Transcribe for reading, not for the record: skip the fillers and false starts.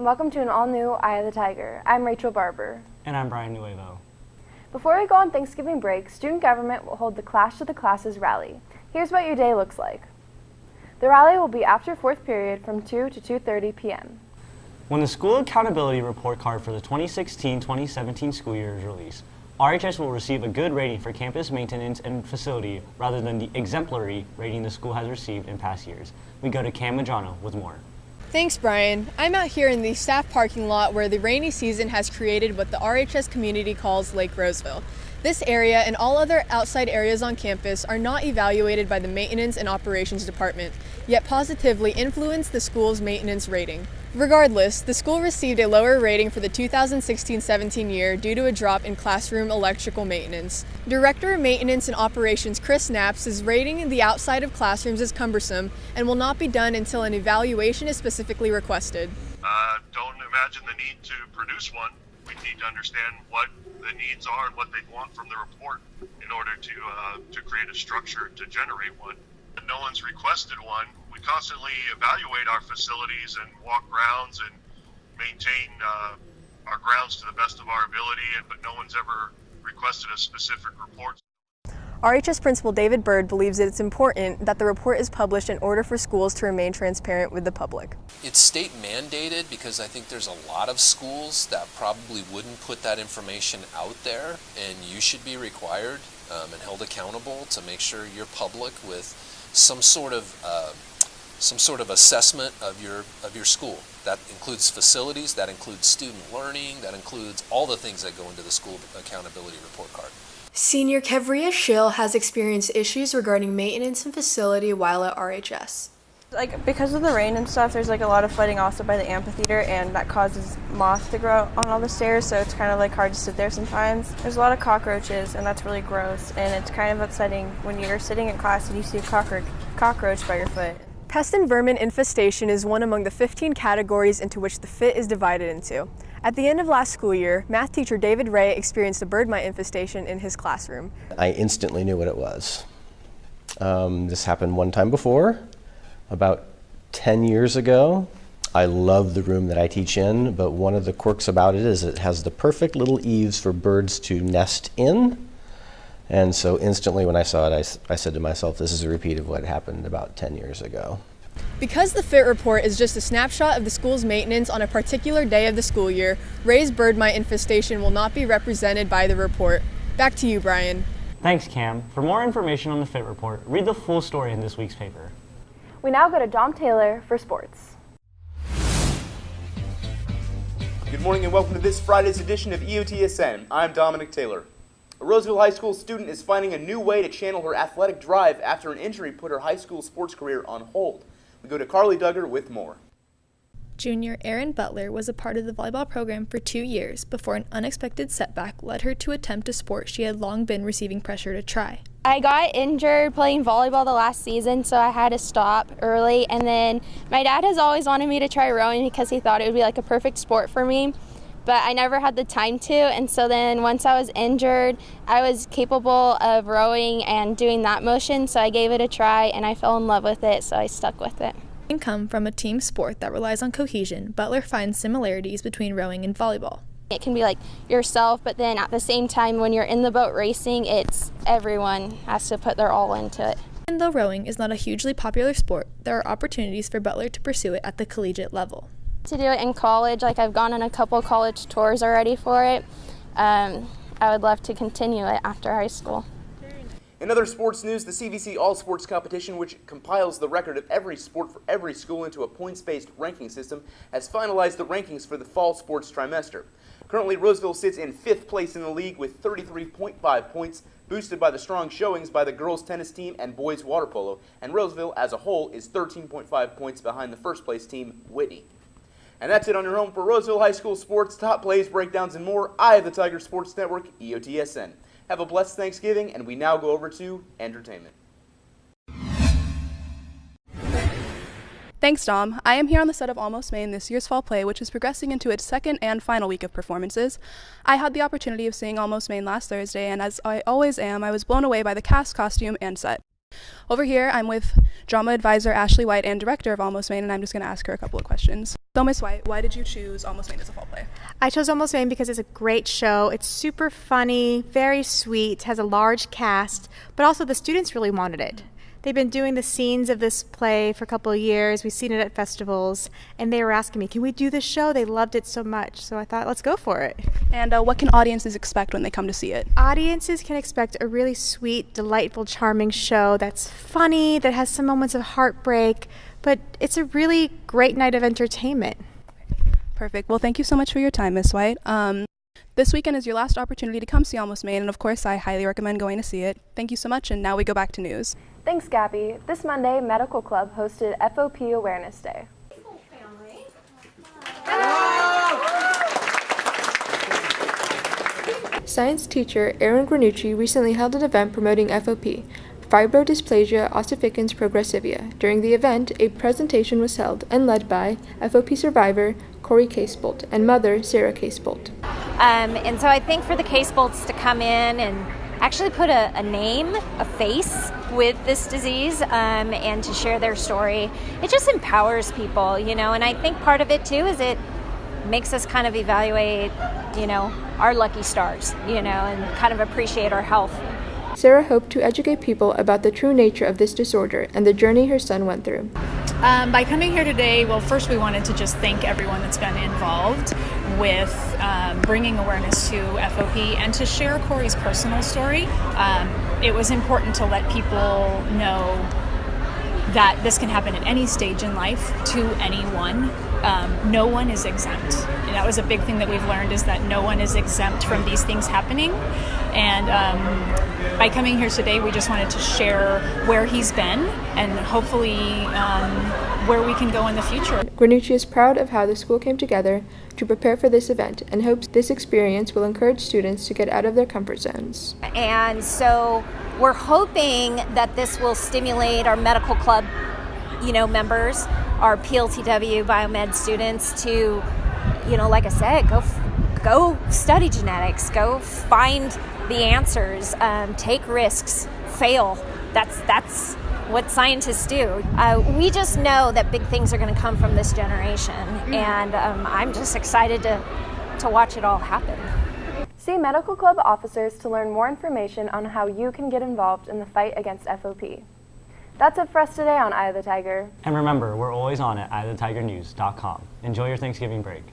and welcome to an all-new Eye of the Tiger. I'm Rachel Barber. And I'm Brian Nuevo. Before we go on Thanksgiving break, student government will hold the Clash of the Classes rally. Here's what your day looks like. The rally will be after fourth period from 2 to 2:30 p.m. When the School Accountability Report Card for the 2016-2017 school year is released, RHS will receive a good rating for campus maintenance and facility rather than the exemplary rating the school has received in past years. We go to Cam Majano with more. Thanks, Brian. I'm out here in the staff parking lot where the rainy season has created what the RHS community calls Lake Roseville. This area and all other outside areas on campus are not evaluated by the Maintenance and Operations Department, yet positively influence the school's maintenance rating. Regardless, the school received a lower rating for the 2016-17 year due to a drop in classroom electrical maintenance. Director of Maintenance and Operations Chris Knapp is rating the outside of classrooms as cumbersome and will not be done until an evaluation is specifically requested. Don't imagine the need to produce one. We need to understand what the needs are and what they want from the report in order to create a structure to generate one. No one's requested one. We constantly evaluate our facilities and walk grounds and maintain our grounds to the best of our ability, but no one's ever requested a specific report. RHS Principal David Bird believes that it's important that the report is published in order for schools to remain transparent with the public. It's state mandated because I think there's a lot of schools that probably wouldn't put that information out there, and you should be required and held accountable to make sure you're public with some sort of assessment of your school. That includes facilities, that includes student learning, that includes all the things that go into the school accountability report card. Senior Kevria Schill has experienced issues regarding maintenance and facility while at RHS. Because of the rain and stuff, there's a lot of flooding also by the amphitheater, and that causes moss to grow on all the stairs, so it's kind of hard to sit there sometimes. There's a lot of cockroaches, and that's really gross, and it's kind of upsetting when you're sitting in class and you see a cockroach by your foot. Pest and vermin infestation is one among the 15 categories into which the FIT is divided into. At the end of last school year, math teacher David Ray experienced a bird mite infestation in his classroom. I instantly knew what it was. This happened one time before, about 10 years ago. I love the room that I teach in, but one of the quirks about it is it has the perfect little eaves for birds to nest in. And so instantly when I saw it, I said to myself, this is a repeat of what happened about 10 years ago. Because the FIT report is just a snapshot of the school's maintenance on a particular day of the school year, Ray's bird mite infestation will not be represented by the report. Back to you, Brian. Thanks, Cam. For more information on the FIT report, read the full story in this week's paper. We now go to Dom Taylor for sports. Good morning and welcome to this Friday's edition of EOTSN. I'm Dominic Taylor. A Roseville High School student is finding a new way to channel her athletic drive after an injury put her high school sports career on hold. We go to Carly Duggar with more. Junior Erin Butler was a part of the volleyball program for 2 years before an unexpected setback led her to attempt a sport she had long been receiving pressure to try. I got injured playing volleyball the last season, so I had to stop early, and then my dad has always wanted me to try rowing because he thought it would be a perfect sport for me, but I never had the time to, and so then once I was injured, I was capable of rowing and doing that motion, so I gave it a try and I fell in love with it, so I stuck with it. Come from a team sport that relies on cohesion, Butler finds similarities between rowing and volleyball. It can be yourself, but then at the same time when you're in the boat racing, it's everyone has to put their all into it. And though rowing is not a hugely popular sport, there are opportunities for Butler to pursue it at the collegiate level. To do it in college, I've gone on a couple college tours already for it. I would love to continue it after high school. In other sports news, the CVC All Sports Competition, which compiles the record of every sport for every school into a points-based ranking system, has finalized the rankings for the fall sports trimester. Currently, Roseville sits in 5th place in the league with 33.5 points, boosted by the strong showings by the girls' tennis team and boys' water polo, and Roseville as a whole is 13.5 points behind the first place team, Whitney. And that's it on your home for Roseville High School sports, top plays, breakdowns, and more. Eye of the Tiger Sports Network, EOTSN. Have a blessed Thanksgiving, and we now go over to entertainment. Thanks, Dom. I am here on the set of Almost Maine, this year's fall play, which is progressing into its second and final week of performances. I had the opportunity of seeing Almost Maine last Thursday, and as I always am, I was blown away by the cast, costume, and set. Over here, I'm with drama advisor Ashley White and director of Almost Maine, and I'm just going to ask her a couple of questions. So Miss White, why did you choose Almost Maine as a fall play? I chose Almost Maine because it's a great show. It's super funny, very sweet, has a large cast, but also the students really wanted it. They've been doing the scenes of this play for a couple of years. We've seen it at festivals, and they were asking me, can we do this show? They loved it so much, so I thought, let's go for it. And what can audiences expect when they come to see it? Audiences can expect a really sweet, delightful, charming show that's funny, that has some moments of heartbreak, but it's a really great night of entertainment. Perfect. Well, thank you so much for your time, Miss White. This weekend is your last opportunity to come see Almost Maine, and of course, I highly recommend going to see it. Thank you so much, and now we go back to news. Thanks, Gabby. This Monday, Medical Club hosted FOP Awareness Day. Science teacher Erin Granucci recently held an event promoting FOP, Fibrodysplasia Ossificans Progressiva. During the event, a presentation was held and led by FOP survivor Corey Casebolt and mother Sarah Casebolt. And so I think for the Casebolts to come in and actually put a name, a face with this disease, and to share their story, it just empowers people, you know, and I think part of it too is it makes us kind of evaluate, you know, our lucky stars, you know, and kind of appreciate our health. Sarah hoped to educate people about the true nature of this disorder and the journey her son went through. By coming here today, well, first we wanted to just thank everyone that's been involved with bringing awareness to FOP and to share Corey's personal story. It was important to let people know that this can happen at any stage in life to anyone. No one is exempt. And that was a big thing that we've learned, is that no one is exempt from these things happening. And by coming here today, we just wanted to share where he's been and hopefully where we can go in the future. Granucci is proud of how the school came together to prepare for this event and hopes this experience will encourage students to get out of their comfort zones. And so we're hoping that this will stimulate our medical club, you know, members, our PLTW biomed students to, you know, like I said, go study genetics, go find the answers, take risks, fail. That's what scientists do. We just know that big things are going to come from this generation, and I'm just excited to watch it all happen. See Medical Club officers to learn more information on how you can get involved in the fight against FOP. That's it for us today on Eye of the Tiger. And remember, we're always on at eyeofthetigernews.com. Enjoy your Thanksgiving break.